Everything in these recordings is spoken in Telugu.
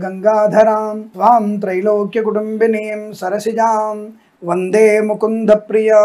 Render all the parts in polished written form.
గంగాధరాం త్వాం త్రైలోక్య కుటుంబినీం సరసిజాం వందే ముకుంద ప్రియా.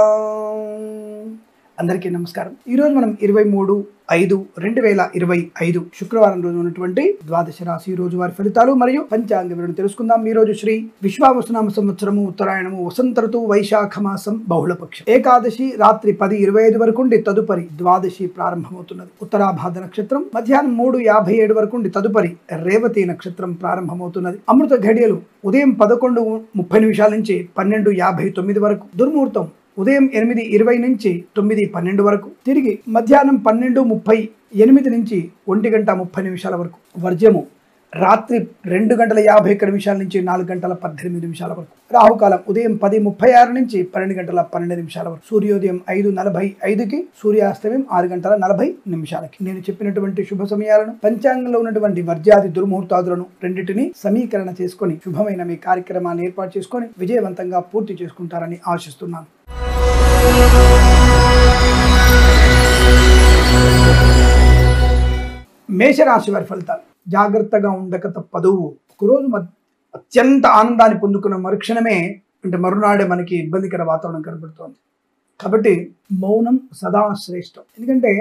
అందరికీ నమస్కారం. ఈరోజు మనం 23/5/2025 శుక్రవారం రోజు ఉన్నటువంటి ద్వాదశ రాశి రోజువారి ఫలితాలు మరియు పంచాంగ వివరణ తెలుసుకుందాం. ఈ రోజు శ్రీ విశ్వావసునామ సంవత్సరము ఉత్తరాయణము వసంత ఋతువు వైశాఖ మాసం బహుళపక్షం. ఏకాదశి రాత్రి 10:25 వరకు ఉండి తదుపరి ద్వాదశి ప్రారంభమవుతున్నది. ఉత్తరాభాద్ర నక్షత్రం మధ్యాహ్నం 3:57 వరకు ఉండి తదుపరి రేవతి నక్షత్రం ప్రారంభమవుతున్నది. అమృత ఘడియలు ఉదయం 11:30 నుంచి 12:59 వరకు. దుర్ముహూర్తం ఉదయం 8:20 నుంచి 9:12 వరకు. తిరిగి మధ్యాహ్నం 12:38 నుంచి 1:30 వరకు. వర్జ్యము రాత్రి 2:51 నుంచి 4:18 వరకు. రాహుకాలం ఉదయం 10:36 నుంచి 12:12 వరకు. సూర్యోదయం 5:45కి, సూర్యాస్తమయం 6:40 నేను చెప్పినటువంటి శుభ సమయాలను, పంచాంగంలో ఉన్నటువంటి వర్జ్యాది దుర్ముహూర్తాదులను రెండింటినీ సమీకరణ చేసుకొని శుభమైన మీ కార్యక్రమాన్ని ఏర్పాటు చేసుకొని విజయవంతంగా పూర్తి చేసుకుంటారని ఆశిస్తున్నాను. మేషరాశి వారి ఫలితాలు. జాగ్రత్తగా ఉండక తప్పదు. ఒకరోజు అత్యంత ఆనందాన్ని పొందుకున్న మరుక్షణమే అంటే మరునాడే మనకి ఇబ్బందికర వాతావరణం కనబడుతోంది. కాబట్టి మౌనం సదా శ్రేష్టం. ఎందుకంటే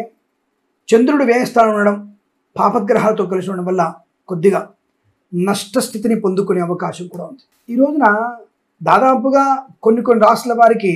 చంద్రుడు వ్యయస్థానం ఉండడం, పాపగ్రహాలతో కలిసి ఉండడం వల్ల కొద్దిగా నష్టస్థితిని పొందుకునే అవకాశం కూడా ఉంది. ఈ రోజున దాదాపుగా కొన్ని రాష్ట్రాల వారికి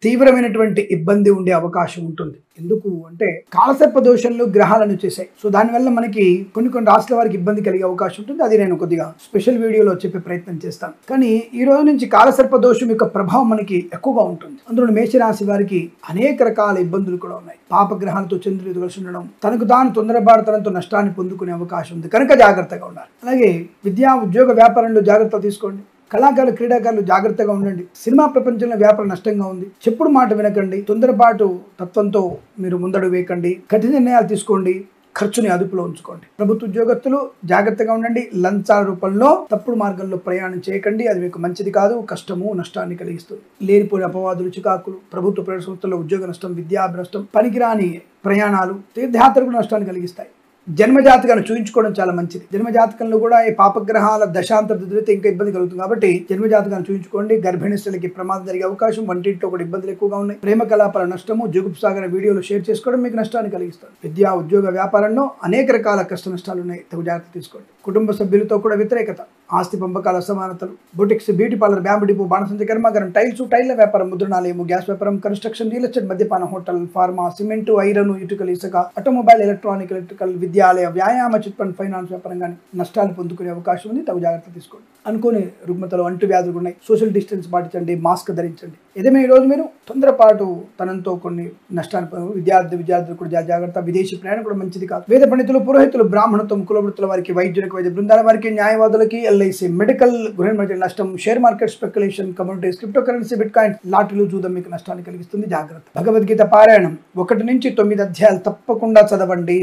తీవ్రమైనటువంటి ఇబ్బంది ఉండే అవకాశం ఉంటుంది. ఎందుకు అంటే కాలసర్ప దోషంలో గ్రహాలను చేశాయి. సో దానివల్ల మనకి కొన్ని రాష్ట్రాల వారికి ఇబ్బంది కలిగే అవకాశం ఉంటుంది. అది నేను కొద్దిగా స్పెషల్ వీడియోలో చెప్పే ప్రయత్నం చేస్తాను. కానీ ఈ రోజు నుంచి కాలసర్ప దోషం యొక్క ప్రభావం మనకి ఎక్కువగా ఉంటుంది. అందులో మేషరాశి వారికి అనేక రకాల ఇబ్బందులు కూడా ఉన్నాయి. పాపగ్రహాలతో చంద్రుడు కలిసి ఉండడం, తనకు తాను తొందరపాటుతనంతో నష్టాన్ని పొందుకునే అవకాశం ఉంది. కనుక జాగ్రత్తగా ఉండాలి. అలాగే విద్యా ఉద్యోగ వ్యాపారంలో జాగ్రత్త తీసుకోండి. కళాకారులు క్రీడాకారులు జాగ్రత్తగా ఉండండి. సినిమా ప్రపంచంలో వ్యాపారం నష్టంగా ఉంది. చెప్పుడు మాట వినకండి. తొందరపాటు తత్వంతో మీరు ముందడుగు వేయకండి. కఠిన నిర్ణయాలు తీసుకోండి. ఖర్చుని అదుపులో ఉంచుకోండి. ప్రభుత్వ ఉద్యోగస్తులు జాగ్రత్తగా ఉండండి. లంచాల రూపంలో తప్పుడు మార్గంలో ప్రయాణం చేయకండి. అది మీకు మంచిది కాదు. కష్టము నష్టాన్ని కలిగిస్తుంది. లేనిపోయిన అపవాదులు, చికాకులు, ప్రభుత్వ ప్రైవేట్ సంస్థల్లో ఉద్యోగ నష్టం, విద్యా నష్టం, పనికిరాని ప్రయాణాలు, తీర్థయాత్రకు నష్టాన్ని కలిగిస్తాయి. జన్మజాతకాన్ని చూయించుకోవడం చాలా మంచిది. జన్మజాతకంలో కూడా ఈ పాపగ్రహాల దశాంతర దిద్దితే ఇంకా ఇబ్బంది కలుగుతుంది. కాబట్టి జన్మజాతకాన్ని చూయించుకోండి. గర్భిణీ స్త్రీలకి ప్రమాదం జరిగే అవకాశం, వంటింట్లో కూడా ఇబ్బందులు ఎక్కువగా ఉన్నాయి. ప్రేమ కలాపాల నష్టము, జుగుప్సాగర వీడియోలు షేర్ చేసుకోవడం మీకు నష్టాన్ని కలిగిస్తుంది. విద్యా ఉద్యోగ వ్యాపారంలో అనేక రకాల కష్ట నష్టాలు ఉన్నాయి. తగు జాగ్రత్త తీసుకోండి. కుటుంబ సభ్యులతో కూడా వ్యతిరేకత, ఆస్తి పంపకాల అసమానతలు, boutiques, beauty parlour, bamboo depot, బాణసంచ కర్మాగారం, టైల్ల వ్యాపారం, ముద్రణాలయము, గ్యాస్ వ్యాపారం, కన్స్ట్రక్షన్, రియల్ ఎస్టేట్, మద్యపాన, హోటల్, ఫార్మా, సిమెంటు, ఐరన్, ఇటుకలు, ఇసుక, ఆటోమొబైల్, ఎలక్ట్రికల్, విద్యాలయ, వ్యాయామ, చిట్ ఫండ్, ఫైనాన్స్ వ్యాపారం కానీ నష్టాలు పొందుకునే అవకాశం ఉంది. తగు జాగ్రత్త తీసుకోండి. అనుకోని రుగ్మతలు, అంటువ్యాధులు ఉన్నాయి. సోషల్ డిస్టెన్స్ పాటించండి. మాస్క్ ధరించండి. ఏదేమైనా ఈ రోజు మీరు తొందరపాటు తనంతో కొన్ని నష్టాన్ని విద్యార్థులు కూడా జాగ్రత్త. విదేశీ ప్రయాణం కూడా మంచిది కాదు. వేద పండితులు, పురోహితులు, బ్రాహ్మణత్వం, కులవృత్తుల వారికి, వైద్యులకు, వైద్య బృందాల వారికి, న్యాయవాదులకి, ఎల్ఐసి, మెడికల్, గృహ నష్టం, share market speculation, commodities, cryptocurrency, bitcoin, లాటరీలు, జూదం మీకు నష్టాన్ని కలిగిస్తుంది. జాగ్రత్త. భగవద్గీత పారాయణం 1 నుంచి 9 అధ్యాయాలు తప్పకుండా చదవండి.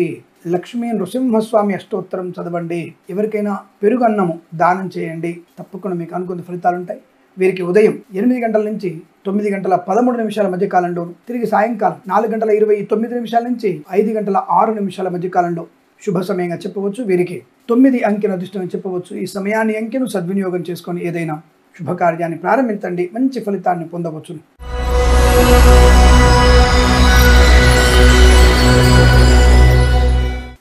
లక్ష్మీ నృసింహస్వామి అష్టోత్తరం చదవండి. ఎవరికైనా పెరుగు అన్నము దానం చేయండి. తప్పకుండా మీకు అనుకున్న ఫలితాలు ఉంటాయి. వీరికి ఉదయం 8 గంటల నుంచి 9:13 మధ్య కాలంలోను, తిరిగి సాయంకాలం 4:29 నుంచి 5:06 మధ్య కాలంలో శుభ సమయంగా చెప్పవచ్చు. వీరికి 9 అంకెను అదృష్టంగా చెప్పవచ్చు. ఈ సమయాన్ని అంకెను సద్వినియోగం చేసుకొని ఏదైనా శుభకార్యాన్ని ప్రారంభించండి. మంచి ఫలితాన్ని పొందవచ్చు.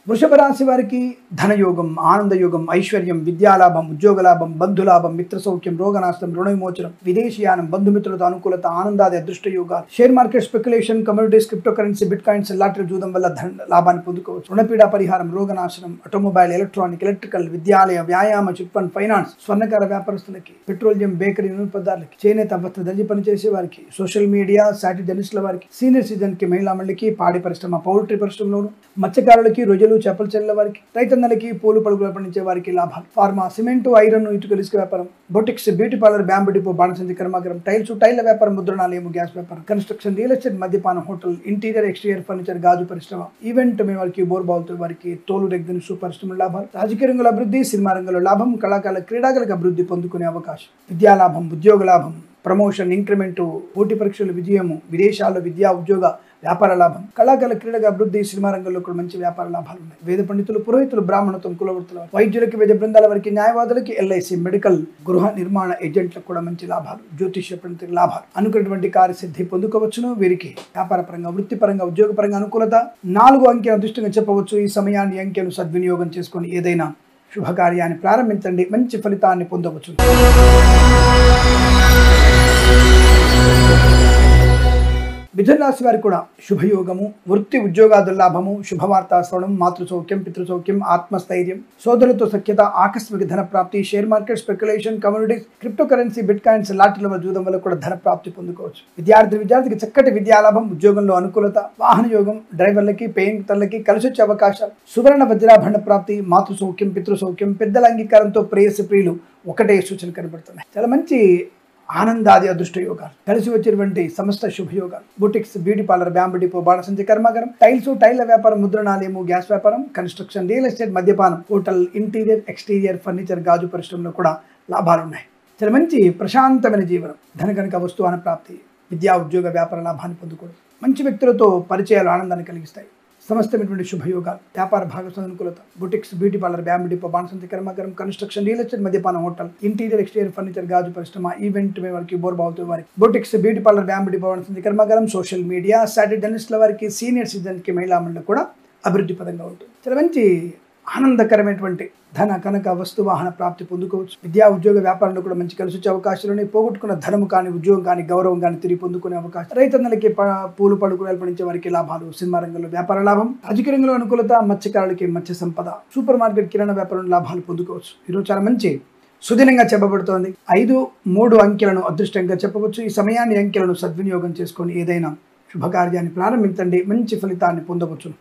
వృషభ రాశి వారికి ధనయోగం, ఆనందయోగం, ఐశ్వర్యం, విద్యాలాభం, ఉద్యోగలాభం, బంధులాభం, మిత్ర సౌఖ్యం, రోగనాశనం, రుణ విమోచనం, విదేశీయానం, బంధుమిత్రులతో అనుకూలత, ఆనందాది అదృష్ట యోగాలు, share market speculation, commodities, cryptocurrency, bitcoins, lottery, జూదం వల్ల లాభాన్ని పొందుకోవచ్చు. రుణపీడ పరిహారం, రోగనాశనం, ఆటోమొబైల్, ఎలక్ట్రికల్, విద్యాలయ, వ్యాయామ, చిట్ ఫండ్, ఫైనాన్స్, స్వర్ణకార వ్యాపారస్తులకి, పెట్రోలియం, బేకరీ, నూనె పదార్థాలకి, చేనేత వస్త్ర దర్జీ పనిచేసే వారికి, సోషల్ మీడియా, సాటి జర్నలిస్టుల వారికి, సీనియర్ సిటిజన్ కి, మహిళా మండలికి, పాడి పరిశ్రమ, పౌల్ట్రీ పరిశ్రమలోను, మత్స్యకారులకి, రొయ్యలు, చేపల చెల్లెల వారికి, రైతన్నలకి, పూలు పడుగులు పండించే వారికి లాభాలు. ఫార్మా, సిమెంటు, ఐరన్, ఇటుకలు, ఇసుక వ్యాపారం, boutiques, beauty parlour, bamboo depot, బాణసంచి కర్మాగారం, టైల్ల వ్యాపారం, ముద్రణాలయము, గ్యాస్ వ్యాపారం, కన్స్ట్రక్షన్, రియల్ ఎస్టేట్, మద్యపాన, హోటల్, ఇంటీరియర్, ఎక్స్టీరియర్ ఫర్నిచర్, గాజు పరిశ్రమ, ఈవెంట్ వారికి, బోర్బావులతో వారికి, తోలు రెగ్గిన పరిశ్రమల లాభాలు, రాజకీయ రంగంలో అభివృద్ధి, సినిమా రంగంలో లాభం, కళాకారుల, క్రీడాకారులకు అభివృద్ధి పొందుకునే అవకాశం, విద్యాలాభం, ఉద్యోగ లాభం, ప్రమోషన్, ఇంక్రిమెంటు, పోటీ పరీక్షలు విజయము, విదేశాల్లో విద్యా ఉద్యోగ వ్యాపార లాభం, కళాకారుల క్రీడగా అభివృద్ధి, సినిమా రంగంలో కూడా మంచి వ్యాపార లాభాలు ఉన్నాయి. వేద పండితులు, పురోహితులు, బ్రాహ్మణత్వం, కులవృత్తుల వైద్యులకి, వైద్య బృందాల వారికి, న్యాయవాదులకి, ఎల్ఐసి, మెడికల్, గృహ నిర్మాణ ఏజెంట్లకు కూడా మంచి లాభాలు, జ్యోతిష్య పండితులకు లాభాలు, అనుకున్నటువంటి కార్యసిద్ధి పొందుకోవచ్చును. వీరికి వ్యాపార పరంగా, వృత్తిపరంగా, ఉద్యోగపరంగా అనుకూలత. 4 అంకెను అదృష్టంగా చెప్పవచ్చు. ఈ సమయాన్ని అంకెను సద్వినియోగం చేసుకొని ఏదైనా శుభకార్యాన్ని ప్రారంభించండి, మంచి ఫలితాన్ని పొందవచ్చు. మిథున రాశి వారికి కూడా శుభయోగము, వృత్తి ఉద్యోగాదుల లాభము, శుభవార్తా శ్రవణం, మాతృసౌఖ్యం, పితృసౌఖ్యం, ఆత్మస్థైర్యం, సోదరులతో సఖ్యత, ఆకస్మిక ధన ప్రాప్తి, share market, speculation, communities, cryptocurrency, bitcoins, లాటరీల జూదం వల్ల కూడా ధన ప్రాప్తి పొందుకోవచ్చు. విద్యార్థికి చక్కటి విద్యాలాభం, ఉద్యోగంలో అనుకూలత, వాహన యోగం, డ్రైవర్లకి, పెయింటర్లకి కలిసొచ్చే అవకాశాలు, సువర్ణ వజ్రాభరణ ప్రాప్తి, మాతృసౌఖ్యం, పితృసౌఖ్యం, పెద్దల అంగీకారంతో ప్రేయసి ప్రియులు ఒకటే సూచన కనబడుతున్నాయి. చాలా మంచి ఆనందాది అదృష్ట యోగాలు, కలిసి వచ్చేటువంటి సమస్త శుభయోగాలు. Boutiques, beauty parlour, bamboo depot, బాణసంచి కర్మాగారం, టైల్స్, టైల్ల వ్యాపారం, ముద్రణాలయము, గ్యాస్ వ్యాపారం, కన్స్ట్రక్షన్, రియల్ ఎస్టేట్, మద్యపానం, హోటల్, ఇంటీరియర్, ఎక్స్టీరియర్, ఫర్నిచర్, గాజు పరిశ్రమలో కూడా లాభాలున్నాయి. చాలా మంచి ప్రశాంతమైన జీవనం, ధనకనక వస్తువాన ప్రాప్తి, విద్యా ఉద్యోగ వ్యాపార లాభాన్ని పొందుకోవడం, మంచి వ్యక్తులతో పరిచయాలు ఆనందాన్ని కలిగిస్తాయి. సమస్తమైనటువంటి శుభయోగాలు, వ్యాపార భాగస్వామ్య అనుకూలత, boutiques, beauty parlour, bamboo depot, బాణసంచి కర్మాగారం, కన్స్ట్రక్షన్, రియల్ ఎస్టేట్, మద్యపానం, హోటల్, ఇంటీరియర్, ఎక్స్టీరియర్, ఫర్నిచర్, గాజు పరిశ్రమ, ఈవెంట్ వారికి, బోర్బావుతో వారికి, boutiques, beauty parlour, bamboo depot, బాణసంచి కర్మాగారం, సోషల్ మీడియా, సాటిలైట్ జర్నలిస్టుల వారికి, సీనియర్ సిటిజన్కి, మహిళా మండలి కూడా అభివృద్ధి పదంగా ఉంటుంది. చాలా మంచి ఆనందకరమైనటువంటి ధన కనక వస్తు వాహన ప్రాప్తి పొందుకోవచ్చు. విద్యా ఉద్యోగ వ్యాపారంలో కూడా మంచి కలిసి వచ్చే అవకాశాలు, పోగొట్టుకున్న ధనము కానీ, ఉద్యోగం కానీ, గౌరవం కానీ తిరిగి పొందుకునే అవకాశం, రైతన్నలకి, పూలు పడుకులు పండించే వారికి లాభాలు, సినిమా రంగంలో వ్యాపార లాభం, రాజకీయ రంగంలో అనుకూలత, మత్స్యకారులకి మత్స్య సంపద, సూపర్ మార్కెట్, కిరాణా వ్యాపారంలో లాభాలు పొందుకోవచ్చు. ఈరోజు చాలా మంచి సుదినంగా చెప్పబడుతోంది. 5, 3 అంకెలను అదృష్టంగా చెప్పవచ్చు. ఈ సమయాన్ని అంకెలను సద్వినియోగం చేసుకొని ఏదైనా శుభకార్యాన్ని ప్రారంభించండి, మంచి ఫలితాన్ని పొందవచ్చు.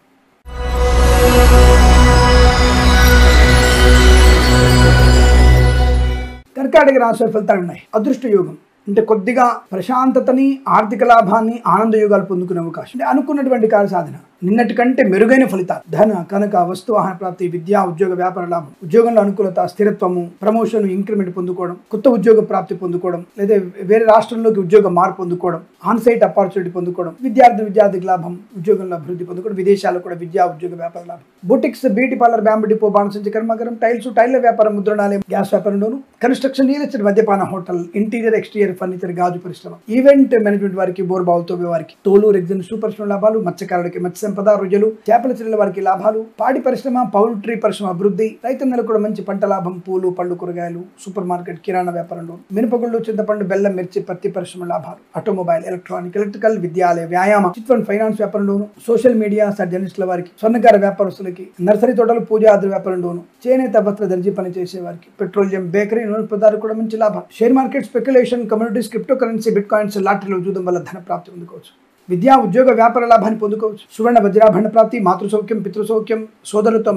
కర్కాటక రాశి ఫలితాలు ఉన్నాయి. అదృష్ట యోగం అంటే కొద్దిగా ప్రశాంతతని, ఆర్థిక లాభాన్ని, ఆనంద యోగాలు పొందుకునే అవకాశం, అంటే అనుకున్నటువంటి కార్య సాధన, నిన్నటి కంటే మెరుగైన ఫలితాలు, ధన కనక వస్తు వాహన ప్రాప్తి, విద్యా ఉద్యోగ వ్యాపార లాభం, ఉద్యోగంలో అనుకూలత, స్థిరత్వము, ప్రమోషన్, ఇంక్రిమెంట్ పొందుకోవడం, కొత్త ఉద్యోగ ప్రాప్తి పొందుకోవడం, లేదా వేరే రాష్ట్రంలోకి ఉద్యోగ మార్పు పొందుకోవడం, ఆన్సైట్ ఆపర్చునిటీ పొందుకోవడం, విద్యార్థికి లాభం, ఉద్యోగంలో అభివృద్ధి పొందుకోవడం, విదేశాల్లో కూడా విద్యా ఉద్యోగ వ్యాపార లాభం, boutiques, beauty parlour, bamboo depot, బాణసంచి కర్మాగారం, టైల్స్, టైల్ల వ్యాపారం, ముద్రణాలయం, గ్యాస్ వ్యాపారంలోను, కన్స్ట్రక్షన్, రియల్ ఎస్టేట్, మద్యపాన, హోటల్, ఇంటీరియర్, ఎక్స్టీరియర్, ఫర్నిచర్, గాజు పరిశ్రమ, ఈవెంట్ మేనేజ్మెంట్ వారికి, బోర్బావుతో వారికి, తోలు, రెగ్జిన్, సూపర్ లాభాలు, మత్స్యకారులకి మత్స్య సంపద, రొయ్యలు, చేపల చెరువుల వారికి లాభాలు, పాడి పరిశ్రమ, పౌల్ట్రీ పరిశ్రమ అభివృద్ధి, రైతన్నలకు కూడా మంచి పంట లాభం, పూలు, పళ్ళు, కూరగాయలు, సూపర్ మార్కెట్, కిరాణా వ్యాపారంలో, మినపగుళ్ళు, చింతపండు, బెల్లం, మిర్చి, పత్తి పరిశ్రమ లాభాలు, ఆటోమొబైల్, ఎలక్ట్రానిక్, ఎలక్ట్రికల్, విద్యాలయ, వ్యాయామ, చిట్ ఫండ్, ఫైనాన్స్ వ్యాపారంలోను, సోషల్ మీడియా, జర్నలిస్టుల వారికి, స్వర్ణకార వ్యాపారస్తులకి, నర్సరీ తోటలు, పూజ ఆది వ్యాపారంలోను, చేనేత వస్త్ర దర్జీ పని చేసే వారికి, పెట్రోలియం, బేకరీ, నూనె పదార్థాలు కూడా మంచి లాభాలు, share market, speculation, communities, cryptocurrency, bitcoins, లాటరీల జూదం వల్ల ధన ప్రాప్తి పొందుకోవచ్చు. విద్యా ఉద్యోగ వ్యాపార లాభాన్ని పొందుకోవచ్చు. సువర్ణ వజ్రాభరణ ప్రాప్తి, మాతృసౌఖ్యం, పితృసౌఖ్యం, సోదరులతో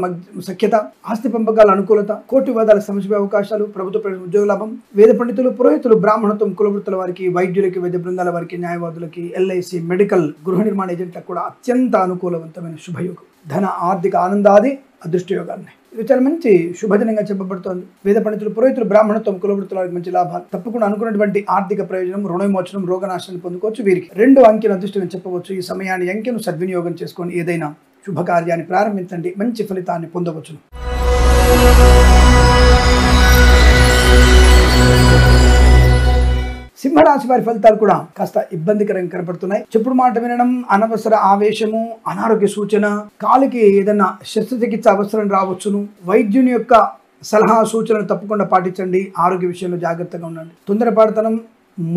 సఖ్యత, ఆస్తి పంపకాల అనుకూలత, కోర్టు వివాదాల సమస్య అవకాశాలు, ప్రభుత్వ ఉద్యోగ లాభం, వేద పండితులు, పురోహితులు, బ్రాహ్మణత్వం, కులవృత్తుల వారికి, వైద్యులకి, వైద్య బృందాల వారికి, న్యాయవాదులకి, ఎల్ఐసి, మెడికల్, గృహ నిర్మాణ ఏజెంట్లకు కూడా అత్యంత అనుకూలవంతమైన శుభయోగం, ధన ఆర్థిక ఆనందాది అదృష్ట యోగాలున్నాయి. ఇది చాలా మంచి శుభదినంగా చెప్పబడుతోంది. వేద పండితులు, పురోహితులు, బ్రాహ్మణత్వం, కులవృత్తుల వారికి మంచి లాభాలు, తప్పకుండా అనుకున్నటువంటి ఆర్థిక ప్రయోజనం, రుణ విమోచనం, రోగనాశనం పొందుకోవచ్చు. వీరికి 2 అంకెను అదృష్టంగా చెప్పవచ్చు. ఈ సమయాన్ని అంకెను సద్వినియోగం చేసుకొని ఏదైనా శుభకార్యాన్ని ప్రారంభించండి, మంచి ఫలితాన్ని పొందవచ్చును. సింహరాశి వారి ఫలితాలు కూడా కాస్త ఇబ్బందికరంగా కనపడుతున్నాయి. చెప్పుడు మాట వినడం, అనవసర ఆవేశము, అనారోగ్య సూచన, కాలికి ఏదైనా శస్త్రచికిత్స అవసరం రావచ్చును. వైద్యుని యొక్క సలహా సూచనలు తప్పకుండా పాటించండి. ఆరోగ్య విషయంలో జాగ్రత్తగా ఉండండి. తొందరపాటుతనం,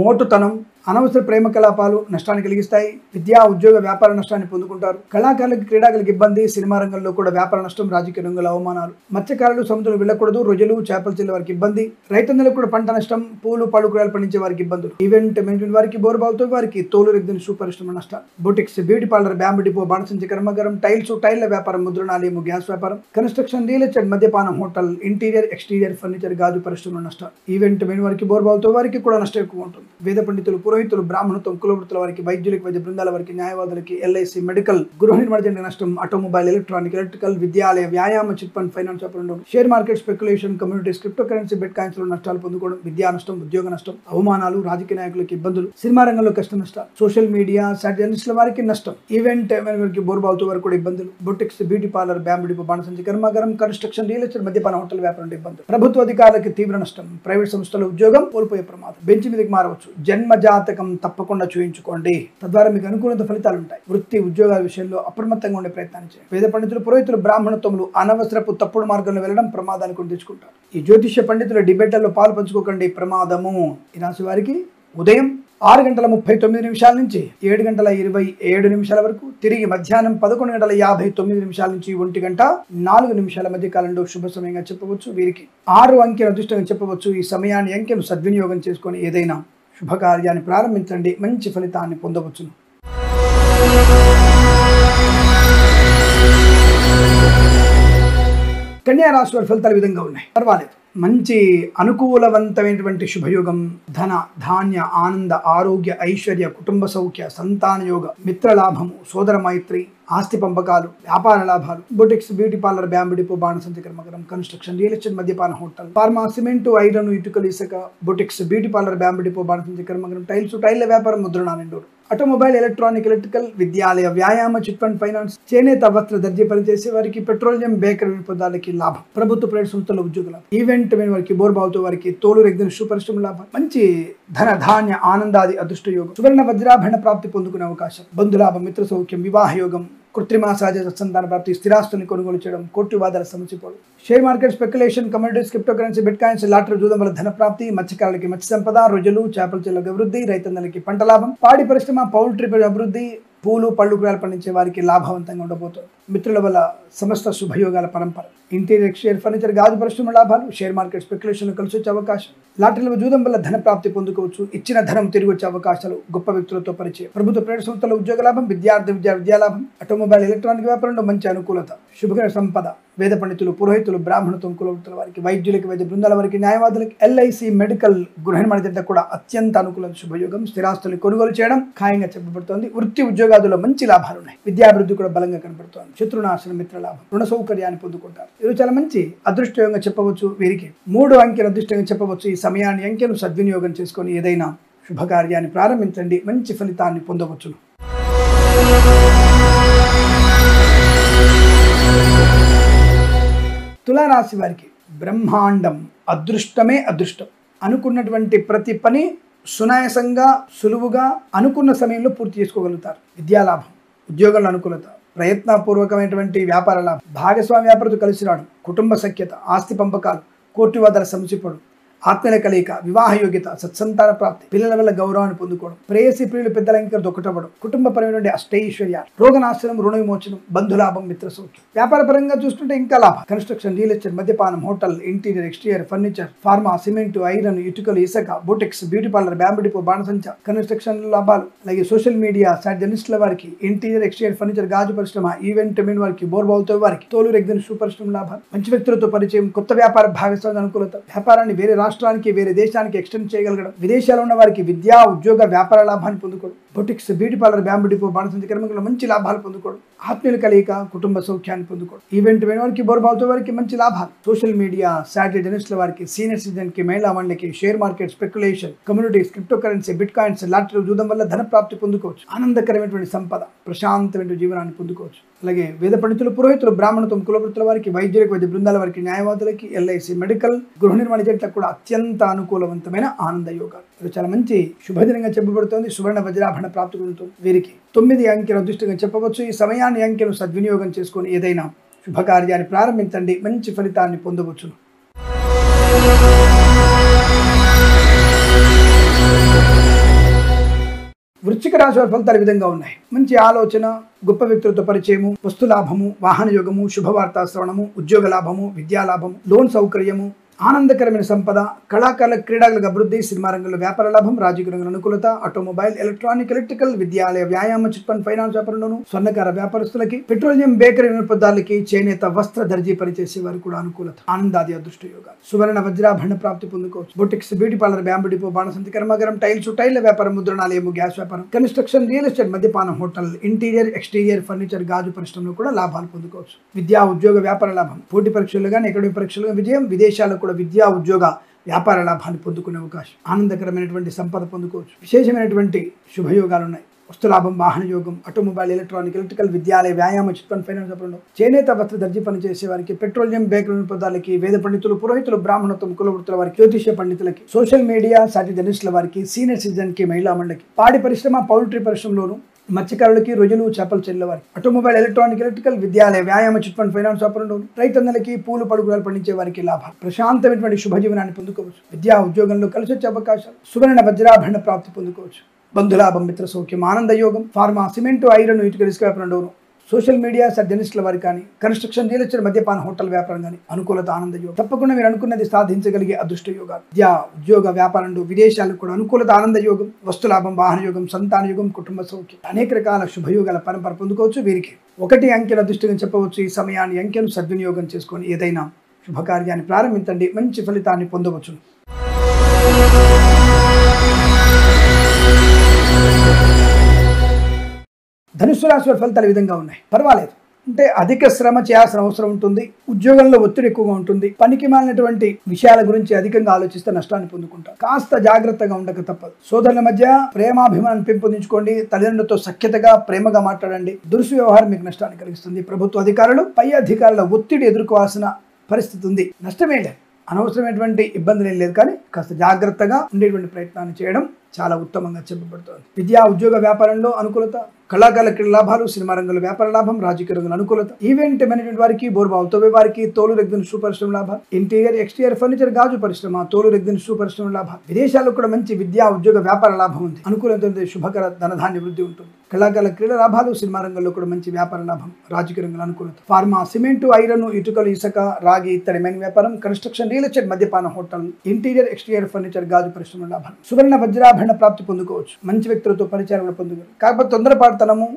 మోటుతనం, అనవసర ప్రేమ కలాపాలు నష్టాన్ని కలిగిస్తాయి. విద్యా ఉద్యోగ వ్యాపార నష్టాన్ని పొందుకుంటారు. కళాకారులకు, క్రీడాకులకు ఇబ్బంది, సినిమా రంగంలో కూడా వ్యాపార నష్టం, రాజకీయ రంగంలో అవమానాలు, మత్స్యకారులు సముద్రం వెళ్ళకూడదు, రొయ్యలు, చేపల చెల్లె వారికి ఇబ్బంది, రైతన్నలకు కూడా పంట నష్టం, పూలు, పళ్ళు, కూరగాయలు పండించే వారికి ఇబ్బందులు, ఈవెంట్ మేనేజ్మెంట్ వారికి, బోర్బావుతో వారికి, తోలు, రెగ్జిన్, పరిశ్రమ నష్టాలు, boutiques, beauty parlour, bamboo depot, బాణసంచి కర్మాగారం, టైల్స్, టైల్ల వ్యాపారం, ముద్రణాలయము, గ్యాస్ వ్యాపారం, కన్స్ట్రక్షన్, రియల్ ఎస్టేట్, మద్యపానం, హోటల్, ఇంటీరియర్, ఎక్స్టీరియర్, ఫర్నిచర్, గాజు పరిశ్రమ నష్టాలు, ఈవెంట్ మేనేజ్మెంట్ వారికి, బోర్బావుతో వారికి కూడా నష్టం ఎక్కువ ఉంటుంది. వేద పండితులు, పురోహితులు, పురోహితులు, బ్రాహ్మణత్వం, కులవృత్తుల వారికి, వైద్యులకి, వైద్య బృందాల వారికి, న్యాయవాదులకి, ఎల్ఐసి, మెడికల్, గృహ నిర్మాణ జంట నష్టం, ఆటోమొబైల్, ఎలక్ట్రానిక్, ఎలక్ట్రికల్, విద్యాలయ, వ్యాయామ, చిట్ ఫండ్, ఫైనాన్స్ వ్యాపారం, share market, speculation, communities, cryptocurrency, bit coins లో నష్టాలు పొందుకోవడం, విద్యా నష్టం, ఉద్యోగ నష్టం, అవమానాలు, రాజకీయ నాయకులకు ఇబ్బందులు, సినిమా రంగంలో కష్ట నష్టాలు, సోషల్ మీడియా, జర్నలిస్టుల వారికి నష్టం, ఈవెంట్ వారికి, బోర్బావుతో వారికి కూడా ఇబ్బందులు, boutiques, beauty parlour, bamboo depot, బాణసంచి కర్మాగారం, కన్స్ట్రక్షన్, రియల్ ఎస్టేట్, మద్యపాన, హోటల్ వ్యాపారం ఇబ్బందులు, ప్రభుత్వ అధికారులకు తీవ్ర నష్టం, ప్రైవేట్ సంస్థల ఉద్యోగం కోల్పోయే ప్రమాదం, బెంచ్ మీదకి మారవచ్చు, జన్మ జాతకం తప్పకుండా చూయించుకోండి, తద్వారా మీకు అనుకూలత ఫలితాలు ఉంటాయి. వృత్తి ఉద్యోగాల విషయంలో అప్రమత్తంగా ఉండే ప్రయత్నాన్ని చేయండి. వేద పండితులు, పురోహితులు, బ్రాహ్మణత్వములు అనవసరపు తప్పుడు మార్గంలో వెళ్ళడం ప్రమాదాన్ని కొని తెచ్చుకుంటారు. ఈ జ్యోతిష్య పండితుల డిబేట్లలో పాలు పంచుకోకండి, ప్రమాదము. ఈ రాశి వారికి ఉదయం 6:39 నుంచి 7:27 వరకు, తిరిగి మధ్యాహ్నం 11:59 నుంచి 1:04 మధ్య కాలంలో శుభ సమయంగా చెప్పవచ్చు. వీరికి 6 అంకెను అదృష్టంగా చెప్పవచ్చు. ఈ సమయాన్ని అంకెను సద్వినియోగం చేసుకొని ఏదైనా శుభకార్యాన్ని ప్రారంభించండి, మంచి ఫలితాన్ని పొందవచ్చును. కన్యా రాశి వారి ఫలితాలు ఈ విధంగా ఉన్నాయి. పర్వాలేదు, మంచి అనుకూలవంతమైనటువంటి శుభయోగం, ధన, ధాన్య, ఆనంద, ఆరోగ్య, ఐశ్వర్య, కుటుంబ సౌఖ్య, సంతాన యోగ, మిత్ర లాభము, సోదర మైత్రి, ఆస్తి పంపకాలు, వ్యాపార లాభాలు, boutiques, beauty parlour, bamboo depot, బాణసంచి కర్మాగారం, కన్స్ట్రక్షన్, రియల్ ఎస్టేట్, మద్యపాన, హోటల్, ఫార్మా, సిమెంటు, ఐరన్, ఇటుకలు, ఇసుక, boutiques, beauty parlour, bamboo depot, బాణసంచి కర్మాగారం, టైల్ల వ్యాపారం, ముద్రణ, నిండూరు, ఆటోమొబైల్, ఎలక్ట్రానిక్, ఎలక్ట్రికల్, విద్యాలయ, వ్యాయామ, చిట్ ఫండ్, ఫైనాన్స్, చేనేత, వస్త్ర, దర్జీ పనిచేసే వారికి, పెట్రోలియం, బేకరీ వినోదాలకి లాభం, ప్రభుత్వ ప్రైవేట్ సంస్థల ఉద్యోగుల ఈవెంట్ వారికి, బోర్బావుతో వారికి, తోలు రెగ్గిన పరిశ్రమ లాభం, మంచి ధన, ధాన్య, ఆనందాది అదృష్ట యోగం, సువర్ణ వజ్రాభరణ ప్రాప్తి పొందుకునే అవకాశం, బంధులాభం, మిత్ర సౌఖ్యం, వివాహ యోగం, కృత్రిమ సహజ సంతాన ప్రాప్తి, స్థిరాస్తుల్ని కొనుగోలు చేయడం, కోర్టు వివాదాల సమస్యపోవడం, share market, speculation, communities, cryptocurrency, bitcoins, lottery జూదం వల్ల ధన ప్రాప్తి, మత్స్యకారులకి మత్స్య సంపద, రొయ్యలు, చేపల చెల్లకు అభివృద్ధి, రైతన్నలకి పంట లాభం, పాడి పరిశ్రమ, పౌల్ట్రీ అభివృద్ధి, పూలు, పళ్ళు, కూరలు పండించే వారికి లాభవంతంగా ఉండబోతుంది. మిత్రుల వల్ల సమస్త శుభయోగాల పరంపర, ఇంటీరియర్, ఎక్స్టీరియర్ ఫర్నిచర్, గాజు పరిశ్రమ లాభాలు, షేర్ మార్కెట్, స్పెక్యులేషన్ కలిసి వచ్చే అవకాశం, లాటరీల జూదం వల్ల ధన ప్రాప్తి పొందుకోవచ్చు, ఇచ్చిన ధనం తిరిగి వచ్చే అవకాశాలు, గొప్ప వ్యక్తులతో పరిచయం, ప్రభుత్వ ప్రైవేట్ సంస్థల ఉద్యోగ లాభం, విద్యాలాభం, ఆటోమొబైల్, ఎలక్ట్రానిక్ వ్యాపారంలో మంచి అనుకూలత, శుభకర సంపద, వేద పండితులు, పురోహితులు, బ్రాహ్మణత్వం, కులవృత్తుల వారికి, వైద్యులకి, వైద్య బృందాల వారికి, న్యాయవాదులకి, ఎల్ఐసి, మెడికల్, గృహ నిర్మాణ జంట కూడా అత్యంత అనుకూల శుభయోగం, స్థిరాస్తుల్ని కొనుగోలు చేయడం ఖాయంగా చెప్పబడుతోంది. వృత్తి ఉద్యోగాదులో మంచి లాభాలు ఉన్నాయి. విద్యాభివృద్ధి కూడా బలంగా కనబడుతోంది. శత్రునాశనం, మిత్ర లాభం, రుణ సౌకర్యాన్ని పొందుకుంటారు. ఇది చాలా మంచి అదృష్టయోగంగా చెప్పవచ్చు. వీరికి 3 అంకెను అదృష్టంగా చెప్పవచ్చు. ఈ సమయాన్ని అంకెను సద్వినియోగం చేసుకొని ఏదైనా శుభకార్యాన్ని ప్రారంభించండి, మంచి ఫలితాన్ని పొందవచ్చును. తులారాశి వారికి బ్రహ్మాండం, అదృష్టమే అదృష్టం. అనుకున్నటువంటి ప్రతి పని సునాయాసంగా, సులువుగా, అనుకున్న సమయంలో పూర్తి చేసుకోగలుగుతారు. విద్యాలాభం, ఉద్యోగంలో అనుకూలత, ప్రయత్నపూర్వకమైనటువంటి వ్యాపార లాభం, భాగస్వామి వ్యాపారతో కలిసి రావడం, కుటుంబ సఖ్యత, ఆస్తి పంపకాలు, కోర్టు వివాదాల సమస్యపడు, ఆత్మీయ కలయిక, వివాహ యోగ్యత, సత్సంతాన ప్రాప్తి, పిల్లల వల్ల గౌరవాన్ని పొందుకోవడం, ప్రేయసి ప్రియులు పెద్దల అంగీకారం దొక్కటవ్వడం, కుటుంబపరమైనటువంటి అష్టైశ్వర్యాలు, రోగనాశనం, రుణ విమోచనం, బంధులాభం, మిత్ర సౌఖ్యం. వ్యాపార పరంగా చూసుకుంటే ఇంకా లాభం, కన్స్ట్రక్షన్, రియల్ ఎస్టేట్, మద్యపానం, hotel, interior, exterior furniture, pharma, cement, iron, ఇటుకలు, ఇసుక, boutiques, beauty parlour, bamboo depot, బాణసంచ, కన్స్ట్రక్షన్ లాభాలు, అలాగే సోషల్ మీడియా, జర్నలిస్టుల వారికి, ఇంటీరియర్, ఎక్స్టీరియర్ ఫర్నిచర్, గాజు పరిశ్రమ, ఈవెంట్ వారికి, బోర్బావుతో వారికి, తోలు రెగ్గిన పరిశ్రమ లాభాలు, మంచి వ్యక్తులతో పరిచయం, కొత్త వ్యాపార భాగస్వామి అనుకూలత, వ్యాపారాన్ని వేరే రాష్ట్రానికి, వేరే దేశానికి ఎక్స్టెండ్ చేయగలగడం, విదేశాల్లో ఉన్న వారికి విద్యా, ఉద్యోగ, వ్యాపార లాభాన్ని పొందుకోవడం, boutiques, beauty parlour, bamboo depot, బాణసంచి కర్మలో మంచి లాభాలు పొందుకోవడం, ఆత్మీయుల కలయిక, కుటుంబ సౌఖ్యాన్ని పొందుకోవడం, ఈవెంట్ వారికి, బోర్బావుతో వారికి మంచి లాభాలు, సోషల్ మీడియా, జర్నలిస్టుల వారికి, సీనియర్ సిటిజన్ కి, మహిళా మండలికి, share market, speculation, communities, cryptocurrency, bitcoins, lottery జూదం వల్ల ధన ప్రాప్తి పొందుకోవచ్చు. ఆనందకరమైనటువంటి సంపద, ప్రశాంతమైన జీవనాన్ని పొందుకోవచ్చు. అలాగే వేద పండితులు, పురోహితులు, బ్రాహ్మణత్వం, కులవృత్తుల వారికి, వైద్యులకు, వైద్య బృందాల వారికి, న్యాయవాదులకి, ఎల్ఐసి, మెడికల్, గృహ నిర్మాణ జంటలకు కూడా అత్యంత అనుకూలవంతమైన ఆనంద యోగాలు. ఇది చాలా మంచి శుభదినంగా చెప్పబడుతోంది. సువర్ణ వజ్రాభరణ ప్రాప్తి కలుగుతుంది. వీరికి 9 అంకెను అదృష్టంగా చెప్పవచ్చు. ఈ సమయాన్ని అంకెను సద్వినియోగం చేసుకొని ఏదైనా శుభకార్యాన్ని ప్రారంభించండి, మంచి ఫలితాన్ని పొందవచ్చును. వృశ్చిక రాశి వారి ఫలితాలు ఈ విధంగా ఉన్నాయి. మంచి ఆలోచన, గొప్ప వ్యక్తులతో పరిచయము, వస్తు లాభము, వాహన యోగము, శుభవార్తా శ్రవణము, ఉద్యోగ లాభము, విద్యా లాభము, లోన్ సౌకర్యము, ఆనందకరమైన సంపద, కళాకారుల క్రీడాలకు అభివృద్ధి, సినిమా రంగంలో వ్యాపార లాభం, రాజకీయ రంగంలో అనుకూలత, ఆటోమొబైల్, ఎలక్ట్రానిక్, ఎలక్ట్రికల్, విద్యాలయ, వ్యాయామ, చిట్ ఫండ్, ఫైనాన్స్ వ్యాపారంలోను, స్వర్ణకార వ్యాపారస్తులకి, పెట్రోలియం, బేకరీ వినియోగదారులకి, చేనేత, వస్త్ర, దర్జీ పనిచేసే వారికి కూడా అనుకూలత, ఆనందాది అదృష్ట యోగాలు, సువర్ణ వజ్రాభరణ ప్రాప్తి పొందుకోవచ్చు. Boutiques, beauty parlour, bamboo depot, బాణసంతి కర్మాగారం, టైల్స్, టైళ్ల వ్యాపారం, ముద్రణాలయము, గ్యాస్ వ్యాపారం, కన్స్ట్రక్షన్, రియల్ ఎస్టేట్, మద్యపానం, హోటల్, ఇంటీరియర్, ఎక్స్టీరియర్, ఫర్నిచర్, గాజు పరిశ్రమలో కూడా లాభాలు పొందుకోవచ్చు. విద్యా ఉద్యోగ వ్యాపార లాభం, పోటీ పరీక్షలు కానీ అకాడమిక్ పరీక్షలు విజయం, విదేశాల్లో కూడా విద్యా ఉద్యోగ వ్యాపార లాభాన్ని పొందుకునే అవకాశం, ఆనందకరమైనటువంటి సంపద పొందుకోవచ్చు. విశేషమైనటువంటి శుభయోగాలు ఉన్నాయి. వస్తులాభం, వాహన యోగం, ఆటోమొబైల్, ఎలక్ట్రానిక్, ఎలక్ట్రికల్, విద్యాలయ, వ్యాయామ, చిట్ ఫండ్, ఫైనాన్స్ వ్యాపారంలో, చేనేత, వస్త్ర, దర్జీ పని చేసే వారికి, పెట్రోలియం, బేకరీ వినియోగదారులకి, వేద పండితులు, పురోహితులు, బ్రాహ్మణత్వం, కులవృత్తుల వారికి, జ్యోతిష్య పండితులకి, సోషల్ మీడియా సాటి జర్నలిస్టుల వారికి, సీనియర్ సిటిజన్ కి, మహిళా మండలికి, పాడి పరిశ్రమ, పౌల్ట్రీ పరిశ్రమలోను, మత్స్యకారులకి, రొయ్యలు, చేపలు చెల్లెల వారికి, ఆటోమొబైల్, ఎలక్ట్రానిక్, ఎలక్ట్రికల్, విద్యాలయ, వ్యాయామ, చిట్ ఫండ్, ఫైనాన్స్ వ్యాపారంలో, రైతన్నలకి, పూలు పడుగులు పండించే వారికి లాభాలు, ప్రశాంతమైనటువంటి శుభజీవనాన్ని పొందుకోవచ్చు. విద్యా ఉద్యోగంలో కలిసి వచ్చే అవకాశాలు, సువర్ణ వజ్రాభరణ ప్రాప్తి పొందుకోవచ్చు. బంధులాభం, మిత్ర సౌఖ్యం, ఆనంద యోగం, ఫార్మా, సిమెంటు, ఐరన్, ఇటుక, ఇసుక వ్యాపారంలోను, సోషల్ మీడియా జర్నలిస్టుల వారికి కానీ, కన్స్ట్రక్షన్, రియల్ ఎస్టేట్, మద్యపాన, హోటల్ వ్యాపారం కానీ అనుకూలత, ఆనంద యోగం. తప్పకుండా మీరు అనుకున్నది సాధించగలిగే అదృష్ట యోగాలు. విద్యా ఉద్యోగ వ్యాపారంలో, విదేశాలకు కూడా అనుకూలత, ఆనంద యోగం, వస్తులాభం, వాహన యోగం, సంతాన యోగం, కుటుంబ సౌఖ్యం, అనేక రకాల శుభయోగాల పరంపర పొందుకోవచ్చు. వీరికి 1 అంకెను అదృష్టంగా చెప్పవచ్చు. ఈ సమయాన్ని, అంకెను సద్వినియోగం చేసుకొని ఏదైనా శుభకార్యాన్ని ప్రారంభించండి, మంచి ఫలితాన్ని పొందవచ్చు. ధనుస్సు రాశి వారి ఫలితాలు ఈ విధంగా ఉన్నాయి. పర్వాలేదు, అంటే అధిక శ్రమ చేయాల్సిన అవసరం ఉంటుంది. ఉద్యోగంలో ఒత్తిడి ఎక్కువగా ఉంటుంది. పనికి మాలినటువంటి విషయాల గురించి అధికంగా ఆలోచిస్తే నష్టాన్ని పొందుకుంటారు. కాస్త జాగ్రత్తగా ఉండక తప్పదు. సోదరుల మధ్య ప్రేమాభిమానాన్ని పెంపొందించుకోండి. తల్లిదండ్రులతో సఖ్యతగా, ప్రేమగా మాట్లాడండి. దురుసు వ్యవహారం మీకు నష్టాన్ని కలిగిస్తుంది. ప్రభుత్వ అధికారులు, పై అధికారుల ఒత్తిడి ఎదుర్కోవాల్సిన పరిస్థితి ఉంది. నష్టమే లేదు, అనవసరమైనటువంటి ఇబ్బందులు ఏం లేదు. కానీ కాస్త జాగ్రత్తగా ఉండేటువంటి ప్రయత్నాన్ని చేయడం చాలా ఉత్తమంగా చెప్పబడుతుంది. విద్యా ఉద్యోగ వ్యాపారంలో అనుకూలత, కళాకారుల క్రీడ లాభాలు, సినిమా రంగంలో వ్యాపార లాభం, రాజకీయ రంగంలో అనుకూలత, ఈవెంట్ మేనేజ్మెంట్ వారికి, బోర్బావు తవ్వే వారికి, తోలు రెగ్జిన్ షూ పరిశ్రమ లాభాలు, ఇంటీరియర్, ఎక్స్టీరియర్, ఫర్నిచర్, గాజు పరిశ్రమ, తోలు రెగ్జిన్ షూ పరిశ్రమ లాభాలు, విదేశాల్లో కూడా మంచి విద్యా ఉద్యోగ వ్యాపార లాభం ఉంది. అనుకూలత, శుభకర ధనధాన్య వృద్ధి ఉంటుంది. కళాకారుల క్రీడ లాభాలు, సినిమా రంగంలో కూడా మంచి వ్యాపార లాభం, రాజకీయ రంగంలో అనుకూలత, ఫార్మా, సిమెంటు, ఐరన్, ఇటుకలు, ఇసుక, రాగి, ఇత్తడి మైన వ్యాపారం, కన్స్ట్రక్షన్, రియల్ ఎస్టేట్, మద్యపాన, హోటల్, ఇంటీరియర్, ఎక్స్టీరియర్, ఫర్నిచర్, గాజు పరిశ్రమ లాభాలు, సువర్ణ వజ్రాభరణ ప్రాప్తి పొందుకోవచ్చు. మంచి వ్యక్తులతో పరిచయం కూడా పొందుకోవచ్చు. కాకపోతే తొందరపాటుతనము,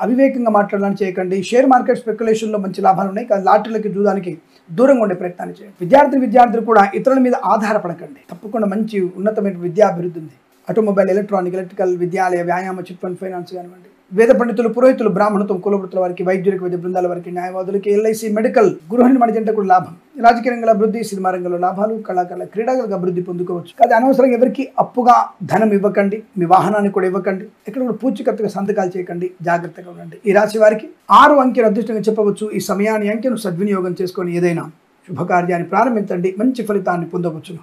అవివేకంగా మాట్లాడాలని చేయకండి. షేర్ మార్కెట్ స్పెక్యులేషన్ లో మంచి లాభాలు ఉన్నాయి. కానీ లాటరీలకి, జూదానికి దూరంగా ఉండే ప్రయత్నాన్ని చేయండి. విద్యార్థులు కూడా ఇతరుల మీద ఆధారపడకండి. తప్పకుండా మంచి ఉన్నతమైన విద్యాభివృద్ధి ఉంది. ఆటోమొబైల్, ఎలక్ట్రానిక్, ఎలక్ట్రికల్, విద్యాలయ, వ్యాయామ, చిట్ ఫండ్, ఫైనాన్స్ కానివ్వండి, వేద పండితులు, పురోహితులు, బ్రాహ్మణత్వం, కులవృత్తుల వారికి, వైద్యులకు, వైద్య బృందాల వారికి, న్యాయవాదులకి, ఎల్ఐసి, మెడికల్, గృహ నిర్మాణ జంట కూడా లాభం, రాజకీయ రంగంలో అభివృద్ధి, సినిమా రంగంలో లాభాలు, కళాకారుల క్రీడలకు అభివృద్ధి పొందుకోవచ్చు. కానీ అనవసరంగా ఎవరికి అప్పుగా ధనం ఇవ్వకండి. మీ వాహనాన్ని కూడా ఇవ్వకండి. ఎక్కడ కూడా పూచికత్తుగా సంతకాలు చేయకండి. జాగ్రత్తగా ఉండండి. ఈ రాశి వారికి 6 అంకెను అదృష్టంగా చెప్పవచ్చు. ఈ సమయాన్ని, అంకెను సద్వినియోగం చేసుకొని ఏదైనా శుభకార్యాన్ని ప్రారంభించండి, మంచి ఫలితాన్ని పొందవచ్చు.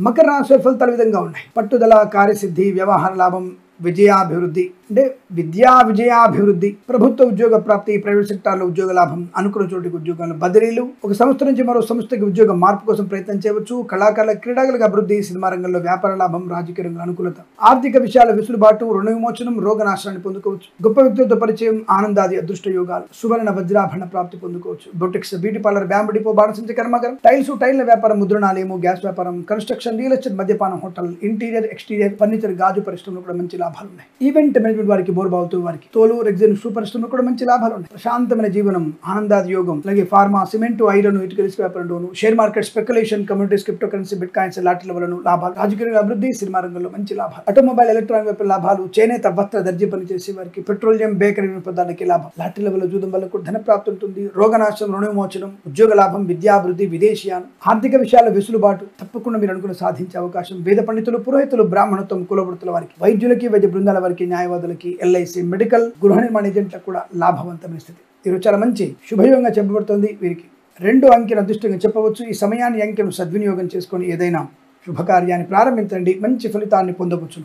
మకర రాశి ఫలితాలు విధంగా ఉన్నాయి. పట్టుదల, కార్యసిద్ధి, వ్యవహార లాభం, విజయాభివృద్ధి, అంటే విద్యా విజయాభివృద్ధి, ప్రభుత్వ ఉద్యోగ ప్రాప్తి, ప్రైవేట్ సెక్టార్లో ఉద్యోగ లాభం, అనుకున్న చోటికి ఉద్యోగాలు బదిలీలు, ఒక సంస్థ నుంచి మరో సంస్థకి ఉద్యోగ మార్పు కోసం ప్రయత్నం చేయవచ్చు. కళాకారుల క్రీడలకు అభివృద్ధి, సినిమా రంగంలో వ్యాపార లాభం, రాజకీయ రంగంలో అనుకూలత, ఆర్థిక విషయాల విసులుబాటు, రుణ విమోచనం, రోగనాశనాన్ని పొందుకోవచ్చు. గొప్ప వ్యక్తులతో పరిచయం, ఆనందాది అదృష్ట యోగాలు, సువర్ణ వజ్రాభరణ ప్రాప్తి పొందుకోవచ్చు. Boutiques, beauty parlour, bamboo depot, బాణసంచి కర్మాగారం, టైల్స్, టైళ్ల వ్యాపారం, ముద్రణాలయము, గ్యాస్ వ్యాపారం, కన్స్ట్రక్షన్, రియల్ ఎస్టేట్, మద్యపానం, హోటల్, ఇంటీరియర్, ఎక్స్టీరియర్, ఫర్నిచర్, గాజు పరిశ్రమలో కూడా మంచి లాభాలు ఉన్నాయి. ఈవెంట్ మేనేజ్మెంట్ వారికి, బోర్బావు వారికి, తోలు రెగ్జిన్ షూ పరిశ్రమలో కూడా మంచి లాభాలు ఉన్నాయి. ప్రశాంతమైన జీవనం, ఆనందాది యోగం, అలాగే ఫార్మా, సిమెంటు, ఐరన్, ఇటుక, ఇసుక వ్యాపారంలోను, share market speculation, communities, cryptocurrency, bitcoins, లాటరీల వలన లాభాలు, రాజకీయ అభివృద్ధి, సినిమా రంగంలో మంచి లాభాలు, ఆటోమొబైల్, ఎలక్ట్రానిక్ వ్యాపార లాభాలు, చేనేత, వస్త్ర, దర్జీ పని చేసే వారికి, పెట్రోలియం, బేకరీ వినియోగదారులకి లాభం, లాటరీల వల్ల, జూదం వల్ల కూడా ధన ప్రాప్తి ఉంటుంది. రోగనాశనం, రుణ విమోచనం, ఉద్యోగ లాభం, విద్యాభివృద్ధి, విదేశీయానం, ఆర్థిక విషయాల వెసులుబాటు, తప్పకుండా మీరు అనుకున్న సాధించే అవకాశం. వేద పండితులు, పురోహితులు, బ్రాహ్మణత్వం, కులవృత్తుల వారికి, వైద్యులకి, వైద్య బృందాల వారికి, న్యాయవాదులకి, ఎల్ఐసి, మెడికల్, గృహ నిర్మాణ ఏజెంట్లకు కూడా లాభవంతమైన స్థితి. ఈరోజు చాలా మంచి శుభయోగంగా చెప్పబడుతుంది. వీరికి 2 అంకెను అదృష్టంగా చెప్పవచ్చు. ఈ సమయాన్ని, అంకెను సద్వినియోగం చేసుకొని ఏదైనా శుభకార్యాన్ని ప్రారంభించండి, మంచి ఫలితాన్ని పొందవచ్చు.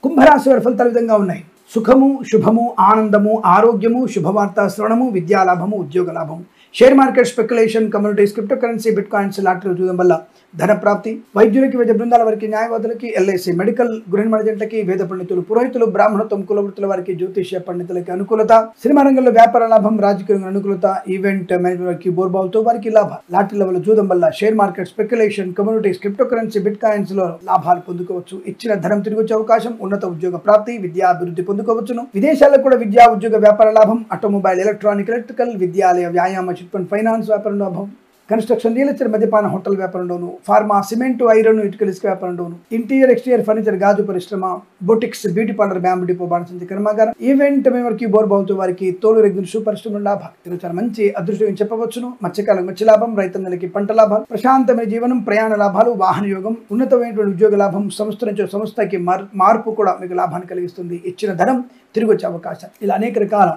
కుంభరాశి వారి ఫలితాలు విధంగా ఉన్నాయి. సుఖము, శుభము, ఆనందము, ఆరోగ్యము, శుభవార్త శ్రవణము, విద్యాలాభము, ఉద్యోగ లాభము, share market speculation, communities, cryptocurrency, bitcoins, లాటరీలు చూడడం వల్ల ధన ప్రాప్తి, వైద్యులకి, వైద్య బృందాల వారికి, న్యాయవాదులకి, ఎల్ఐసి, మెడికల్, గృహ నిర్మాణజంట్లకి, వేద పండితులు, పురోహితులు, బ్రాహ్మణత్వం, కులవృత్తుల వారికి, జ్యోతిష్య పండితులకి అనుకూలత, సినిమా రంగంలో వ్యాపార లాభం, రాజకీయ అనుకూలత, ఈవెంట్ మేనేజ్మెంట్ వారికి, బోర్బావులతో వారికి లాభం, లాటరీ లెవెల్ చూడడం వల్ల share market speculation, communities, cryptocurrency, bit coins లో లాభాలు పొందుకోవచ్చు. ఇచ్చిన ధనం తిరిగి వచ్చే అవకాశం, ఉన్నత ఉద్యోగ ప్రాప్తి, విద్యా అభివృద్ధి పొందుకోవచ్చును. విదేశాల్లో కూడా విద్యా ఉద్యోగ వ్యాపార లాభం, ఆటోమొబైల్, ఎలక్ట్రానిక్, ఎలక్ట్రికల్, విద్యాలయ, వ్యాయామ, చిట్ ఫండ్, ఫైనాన్స్ వ్యాపారం లాభం, కన్స్ట్రక్షన్, రియల్ ఎస్టేట్, మద్యపాన, హోటల్ వ్యాపారంలోను, ఫార్మా, సిమెంట్, ఐరన్, ఇటుకల ఇసుక వ్యాపారంలోను, ఇంటీరియర్, ఎక్స్టీరియర్ ఫర్నిచర్, గాజు పరిశ్రమ, boutiques, beauty parlour, bamboo depot, బాణసంచి కర్మాగారం, ఈవెంట్ వారికి, బోర్బావుతో వారికి, తోలు రెగ్యులర్ షూ పరిశ్రమ లాభాలు. ఇది చాలా మంచి అదృష్టం చెప్పవచ్చును. మత్స్యకాలం మత్స్య లాభం, రైతన్నలకి పంట లాభాలు, ప్రశాంతమైన జీవనం, ప్రయాణ లాభాలు, వాహన యోగం, ఉన్నతమైనటువంటి ఉద్యోగ లాభం, సంస్థ నుంచి సంస్థకి మార్పు కూడా మీకు లాభాన్ని కలిగిస్తుంది. ఇచ్చిన ధనం తిరిగి వచ్చే అవకాశం, ఇలా అనేక రకాల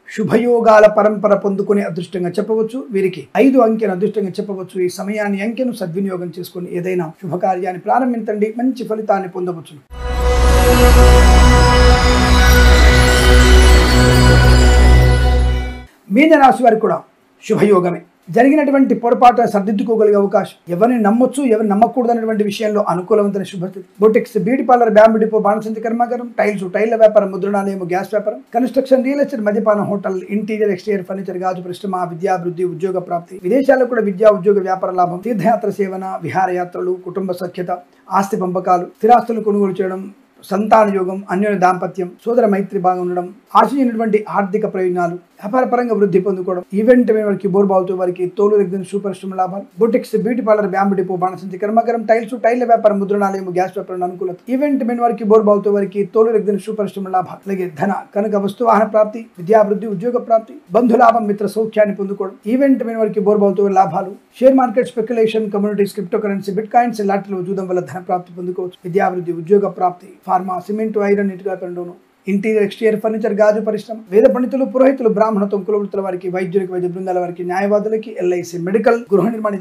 శుభయోగాల పరంపర పొందుకునే అదృష్టంగా చెప్పవచ్చు. వీరికి 5 అంకెను అదృష్టంగా చెప్పవచ్చు. ఈ సమయాన్ని, అంకెను సద్వినియోగం చేసుకుని ఏదైనా శుభకార్యాన్ని ప్రారంభించండి, మంచి ఫలితాన్ని పొందవచ్చు. మీన రాశి వారికి కూడా శుభయోగమే. జరిగినటువంటి పొరపాటు సర్దిద్దుకోగలిగే అవకాశం, ఎవరిని నమ్మొచ్చు, ఎవరిని నమ్మకూడదు అనేటువంటి విషయంలో అనుకూలవంతమైన శుభస్థితి. Boutiques, beauty parlour, bamboo depot, బాణసంచి కర్మాగారం, టైల్స్, టైళ్ల వ్యాపారం, ముద్రణాలయం, గ్యాస్ వ్యాపారం, కన్స్ట్రక్షన్, రియల్ ఎస్టేట్, మద్యపాన, హోటల్, ఇంటీరియర్, ఎక్స్టీరియర్ ఫర్నిచర్, గాజు పరిశ్రమ, విద్యాభివృద్ధి, ఉద్యోగ ప్రాప్తి, విదేశాల్లో కూడా విద్యా ఉద్యోగ వ్యాపార లాభం, తీర్థయాత్ర సేవన, విహారయాత్రలు, కుటుంబ సఖ్యత, ఆస్తి పంపకాలు, స్థిరాస్తులు కొనుగోలు చేయడం, సంతాన యోగం, అన్యోన్య దాంపత్యం, సోదర మైత్రి బాగా ఉండడం, ఆశించినటువంటి ఆర్థిక ప్రయోజనాలు, వ్యాపారపరంగా వృద్ధి పొందుకోవడం, ఈవెంట్ వారికి, బోర్బావుతో వారికి, తోలు రెగ్యులర్ షూ పరిశ్రమ లాభాలు, boutiques, beauty parlour, bamboo depot, బాణసంచి కర్మాగారం, టైల్స్, టైళ్ల వ్యాపారం, ముద్రణాలయం, గ్యాస్ వ్యాపారం అనుకూలత, ఈవెంట్ వారికి, బోర్బావుతో వారికి, తోలు రెగ్యులర్ షూ పరిశ్రమ లాభాలు, అలాగే ధన కనుక వస్తు వాహన ప్రాప్తి, విద్యాభివృద్ధి, ఉద్యోగ ప్రాప్తి, బంధులాభం, మిత్ర సౌఖ్యాన్ని పొందుకోవడం, ఈవెంట్ వారికి, బోర్బావుతో లాభాలు, share market speculation, communities, cryptocurrency, bitcoins, లాటరీలు చూడడం వల్ల ధన ప్రాప్తి పొందుకోవచ్చు. విద్యాభివృద్ధి, ఉద్యోగ ప్రాప్తి, ఫార్మా, సిమెంట్, ఐరన్, ఇటుక వ్యాపారంలోను, ఇంటీరియర్, ఎక్స్టీరియర్ ఫర్నిచర్, గాజు పరిశ్రమ, వేద పండితులు, పురోహితులు, బ్రాహ్మణత్వం, కులవృత్తుల వారికి, వైద్యులకి, వైద్య బృందాల వారికి, న్యాయవాదులకి, ఎల్ఐసి, మెడికల్, గృహ నిర్మాణ